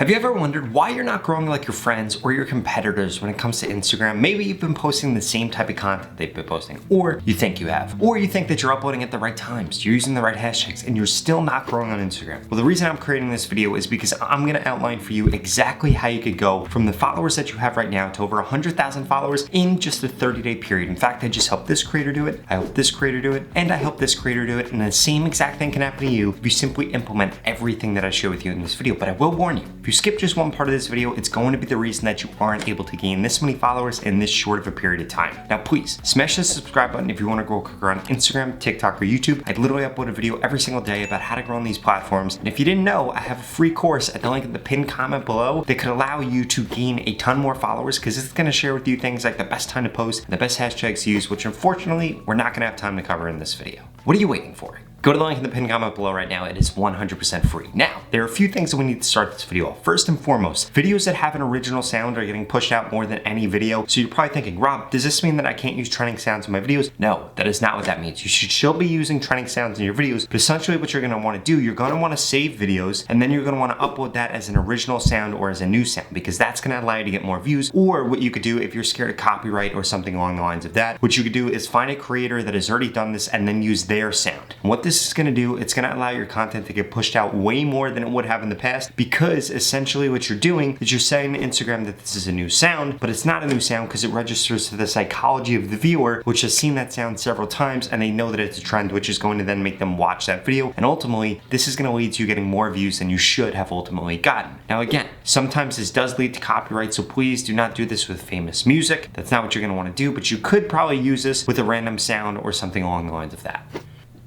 Have you ever wondered why you're not growing like your friends or your competitors when it comes to Instagram? Maybe you've been posting the same type of content they've been posting, or you think you have, or you think that you're uploading at the right times, you're using the right hashtags, and you're still not growing on Instagram. Well, the reason I'm creating this video is because I'm gonna outline for you exactly how you could go from the followers that you have right now to over 100,000 followers in just a 30-day period. In fact, I just helped this creator do it, I helped this creator do it, and I helped this creator do it, and the same exact thing can happen to you if you simply implement everything that I share with you in this video. But I will warn you, if you skip just one part of this video, it's going to be the reason that you aren't able to gain this many followers in this short of a period of time. Now, please smash the subscribe button if you want to grow quicker on Instagram, TikTok, or YouTube. I literally upload a video every single day about how to grow on these platforms. And if you didn't know, I have a free course at the link in the pinned comment below that could allow you to gain a ton more followers, because it's going to share with you things like the best time to post and the best hashtags to use, which unfortunately we're not going to have time to cover in this video. What are you waiting for? Go to the link in the pinned comment below right now. It is 100% free. Now, there are a few things that we need to start this video off. First and foremost, videos that have an original sound are getting pushed out more than any video. So you're probably thinking, Rob, does this mean that I can't use trending sounds in my videos? No, that is not what that means. You should still be using trending sounds in your videos, but essentially what you're gonna wanna do, you're gonna wanna save videos, and then you're gonna wanna upload that as an original sound or as a new sound, because that's gonna allow you to get more views. Or what you could do if you're scared of copyright or something along the lines of that, what you could do is find a creator that has already done this and then use their sound. And what this is gonna do, it's gonna allow your content to get pushed out way more than it would have in the past, because essentially what you're doing is you're saying to Instagram that this is a new sound, but it's not a new sound because it registers to the psychology of the viewer, which has seen that sound several times, and they know that it's a trend, which is going to then make them watch that video. And ultimately, this is gonna lead to you getting more views than you should have ultimately gotten. Now again, sometimes this does lead to copyright, so please do not do this with famous music. That's not what you're gonna wanna do, but you could probably use this with a random sound or something along the lines of that.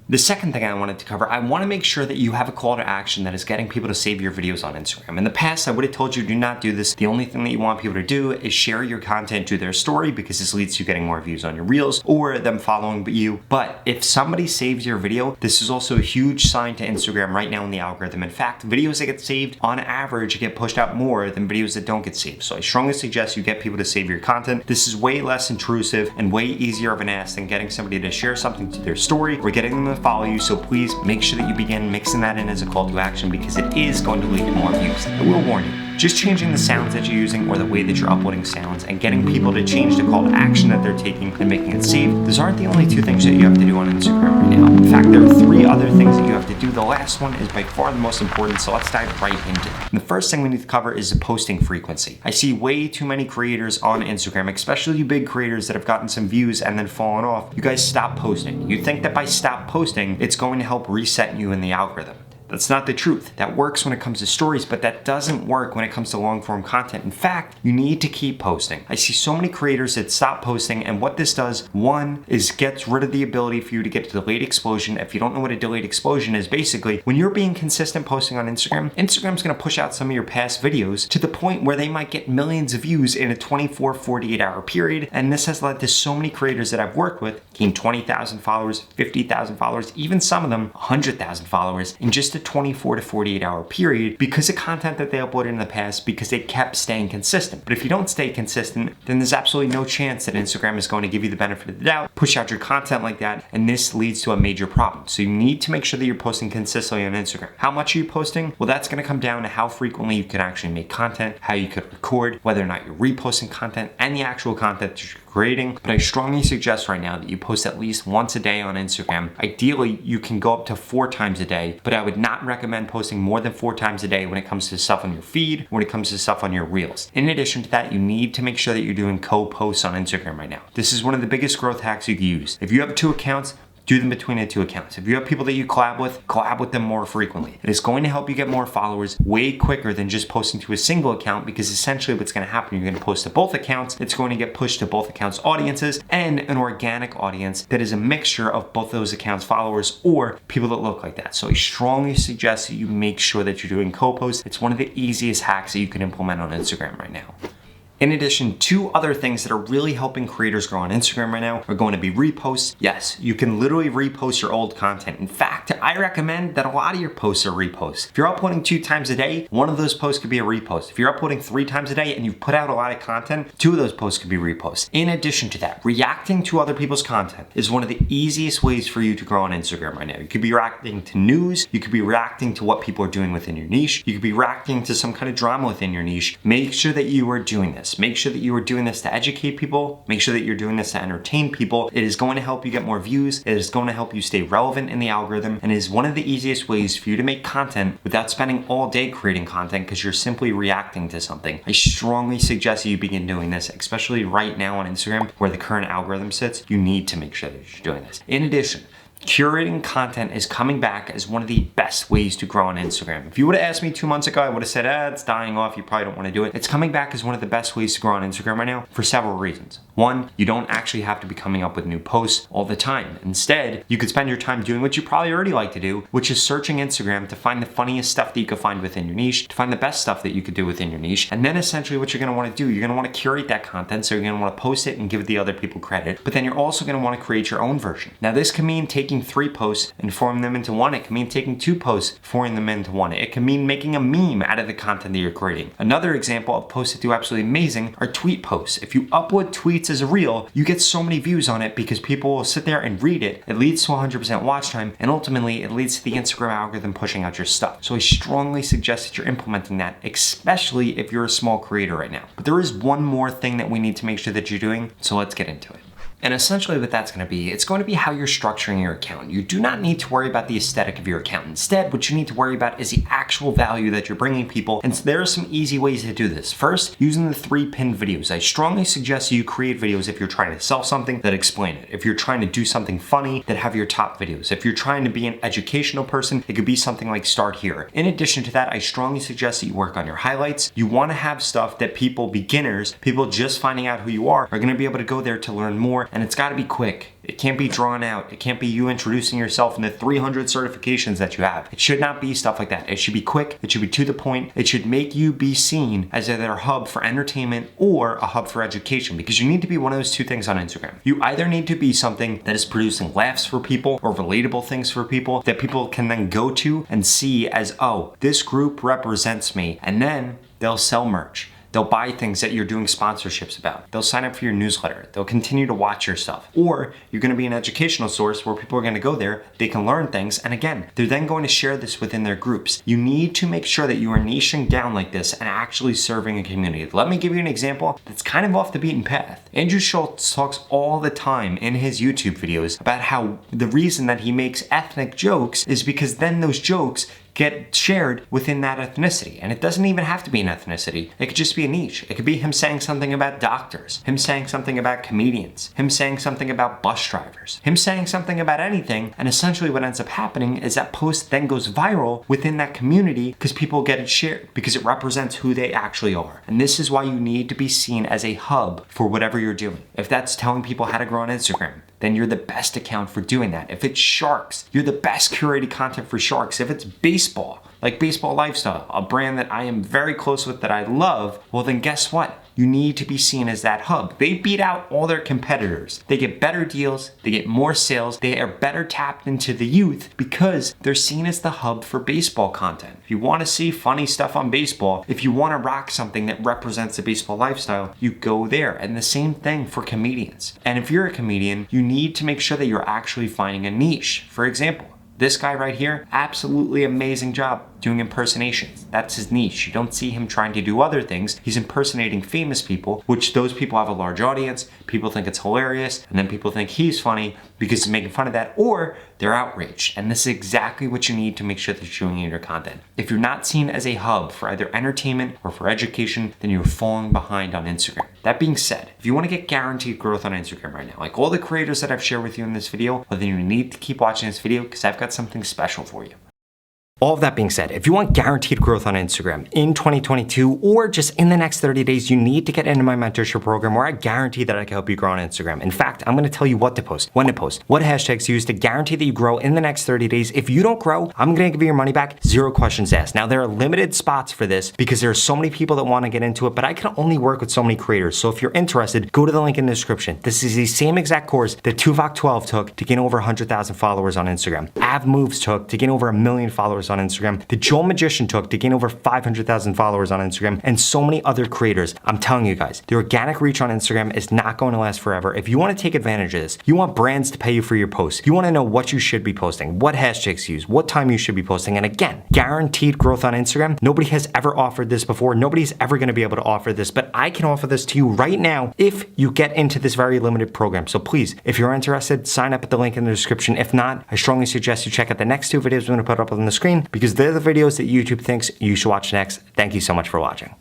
The second thing I wanted to cover, I want to make sure that you have a call to action that is getting people to save your videos on Instagram. In the past, I would have told you do not do this. The only thing that you want people to do is share your content to their story, because this leads to you getting more views on your reels or them following you. But if somebody saves your video, this is also a huge sign to Instagram right now in the algorithm. In fact, videos that get saved on average get pushed out more than videos that don't get saved. So I strongly suggest you get people to save your content. This is way less intrusive and way easier of an ask than getting somebody to share something to their story or getting them to follow you. So please make sure that you begin mixing that in as a call to action, because it is going to lead to more views. I will warn you, just changing the sounds that you're using or the way that you're uploading sounds and getting people to change the call to action that they're taking and making it safe, those aren't the only two things that you have to do on Instagram right now. In fact, there are three other things that you have to do. The last one is by far the most important, so let's dive right into it. And the first thing we need to cover is the posting frequency. I see way too many creators on Instagram, especially you big creators that have gotten some views and then fallen off. You guys stop posting. You think that by stop posting, it's going to help reset you in the algorithm. That's not the truth. That works when it comes to stories, but that doesn't work when it comes to long form content. In fact, you need to keep posting. I see so many creators that stop posting, and what this does, one, is gets rid of the ability for you to get to delayed explosion. If you don't know what a delayed explosion is, basically, when you're being consistent posting on Instagram, Instagram's gonna push out some of your past videos to the point where they might get millions of views in a 24, 48 hour period. And this has led to so many creators that I've worked with gain 20,000 followers, 50,000 followers, even some of them 100,000 followers in just a 24 to 48 hour period because of content that they uploaded in the past, because they kept staying consistent. But if you don't stay consistent, then there's absolutely no chance that Instagram is going to give you the benefit of the doubt, push out your content like that, and this leads to a major problem. So you need to make sure that you're posting consistently on Instagram. How much are you posting? Well, that's gonna come down to how frequently you can actually make content, how you could record, whether or not you're reposting content, and the actual content that you're creating. But I strongly suggest right now that you post at least once a day on Instagram. Ideally, you can go up to 4 times a day, but I would not recommend posting more than 4 times a day when it comes to stuff on your feed, when it comes to stuff on your reels. In addition to that, you need to make sure that you're doing co-posts on Instagram right now. This is one of the biggest growth hacks you can use. If you have 2 accounts, do them between the 2 accounts. If you have people that you collab with them more frequently. It is going to help you get more followers way quicker than just posting to a single account, because essentially what's gonna happen, you're gonna post to both accounts, it's going to get pushed to both accounts' audiences, and an organic audience that is a mixture of both those accounts' followers or people that look like that. So I strongly suggest that you make sure that you're doing co-posts. It's one of the easiest hacks that you can implement on Instagram right now. In addition, two other things that are really helping creators grow on Instagram right now are going to be reposts. Yes, you can literally repost your old content. In fact, I recommend that a lot of your posts are reposts. If you're uploading 2 times a day, one of those posts could be a repost. If you're uploading 3 times a day and you've put out a lot of content, 2 of those posts could be reposts. In addition to that, reacting to other people's content is one of the easiest ways for you to grow on Instagram right now. You could be reacting to news, you could be reacting to what people are doing within your niche, you could be reacting to some kind of drama within your niche. Make sure that you are doing this. Make sure that you are doing this to educate people. Make sure that you're doing this to entertain people. It is going to help you get more views. It is going to help you stay relevant in the algorithm, and it is one of the easiest ways for you to make content without spending all day creating content because you're simply reacting to something. I strongly suggest that you begin doing this, especially right now on Instagram where the current algorithm sits. You need to make sure that you're doing this. In addition, curating content is coming back as one of the best ways to grow on Instagram. If you would have asked me 2 months ago, I would have said, it's dying off, you probably don't want to do it. It's coming back as one of the best ways to grow on Instagram right now for several reasons. One, you don't actually have to be coming up with new posts all the time. Instead, you could spend your time doing what you probably already like to do, which is searching Instagram to find the funniest stuff that you could find within your niche, to find the best stuff that you could do within your niche. And then essentially what you're going to want to do, you're going to want to curate that content. So you're going to want to post it and give the other people credit, but then you're also going to want to create your own version. Now this can mean taking 3 posts and forming them into one. It can mean taking 2 posts, forming them into one. It can mean making a meme out of the content that you're creating. Another example of posts that do absolutely amazing are tweet posts. If you upload tweets as a reel, you get so many views on it because people will sit there and read it. It leads to 100% watch time, and ultimately it leads to the Instagram algorithm pushing out your stuff. So I strongly suggest that you're implementing that, especially if you're a small creator right now. But there is one more thing that we need to make sure that you're doing, so let's get into it. And essentially what that's going to be, it's going to be how you're structuring your account. You do not need to worry about the aesthetic of your account. Instead, what you need to worry about is the actual value that you're bringing people. And so there are some easy ways to do this. First, using the 3 pinned videos. I strongly suggest you create videos if you're trying to sell something that explain it. If you're trying to do something funny, that have your top videos. If you're trying to be an educational person, it could be something like Start Here. In addition to that, I strongly suggest that you work on your highlights. You want to have stuff that people, beginners, people just finding out who you are going to be able to go there to learn more. And it's got to be quick. It can't be drawn out. It can't be you introducing yourself in the 300 certifications that you have. It should not be stuff like that. It should be quick. It should be to the point. It should make you be seen as either a hub for entertainment or a hub for education, because you need to be one of those 2 things on Instagram. You either need to be something that is producing laughs for people or relatable things for people that people can then go to and see as, oh, this group represents me, and then they'll sell merch. They'll buy things that you're doing sponsorships about. They'll sign up for your newsletter. They'll continue to watch your stuff. Or you're gonna be an educational source where people are gonna go there, they can learn things, and again, they're then going to share this within their groups. You need to make sure that you are niching down like this and actually serving a community. Let me give you an example that's kind of off the beaten path. Andrew Schultz talks all the time in his YouTube videos about how the reason that he makes ethnic jokes is because then those jokes get shared within that ethnicity. And it doesn't even have to be an ethnicity. It could just be a niche. It could be him saying something about doctors, him saying something about comedians, him saying something about bus drivers, him saying something about anything. And essentially what ends up happening is that post then goes viral within that community because people get it shared because it represents who they actually are. And this is why you need to be seen as a hub for whatever you're doing. If that's telling people how to grow on Instagram, then you're the best account for doing that. If it's sharks, you're the best curated content for sharks. If it's baseball, like Baseball Lifestyle, a brand that I am very close with that I love, well then guess what? You need to be seen as that hub. They beat out all their competitors. They get better deals, they get more sales, they are better tapped into the youth because they're seen as the hub for baseball content. If you want to see funny stuff on baseball, if you want to rock something that represents the baseball lifestyle, you go there. And the same thing for comedians. And if you're a comedian, you need to make sure that you're actually finding a niche. For example, this guy right here, absolutely amazing job doing impersonations. That's his niche. You don't see him trying to do other things. He's impersonating famous people, which those people have a large audience. People think it's hilarious, and then people think he's funny because he's making fun of that, or they're outraged. And this is exactly what you need to make sure that you're doing in your content. If you're not seen as a hub for either entertainment or for education, then you're falling behind on Instagram. That being said, if you want to get guaranteed growth on Instagram right now, like all the creators that I've shared with you in this video, well, then you need to keep watching this video because I've got something special for you. All of that being said, if you want guaranteed growth on Instagram in 2022 or just in the next 30 days, you need to get into my mentorship program where I guarantee that I can help you grow on Instagram. In fact, I'm gonna tell you what to post, when to post, what hashtags to use to guarantee that you grow in the next 30 days. If you don't grow, I'm gonna give you your money back, 0 questions asked. Now, there are limited spots for this because there are so many people that wanna get into it, but I can only work with so many creators. So if you're interested, go to the link in the description. This is the same exact course that Tuvok12 took to gain over 100,000 followers on Instagram. Av Moves took to gain over 1 million followers on Instagram. The Joel Magician took to gain over 500,000 followers on Instagram, and so many other creators. I'm telling you guys, the organic reach on Instagram is not going to last forever. If you want to take advantage of this, you want brands to pay you for your posts, you want to know what you should be posting, what hashtags to use, what time you should be posting, and again, guaranteed growth on Instagram. Nobody has ever offered this before. Nobody's ever going to be able to offer this, but I can offer this to you right now if you get into this very limited program. So please, if you're interested, sign up at the link in the description. If not, I strongly suggest you check out the next 2 videos I'm going to put up on the screen because they're the videos that YouTube thinks you should watch next. Thank you so much for watching.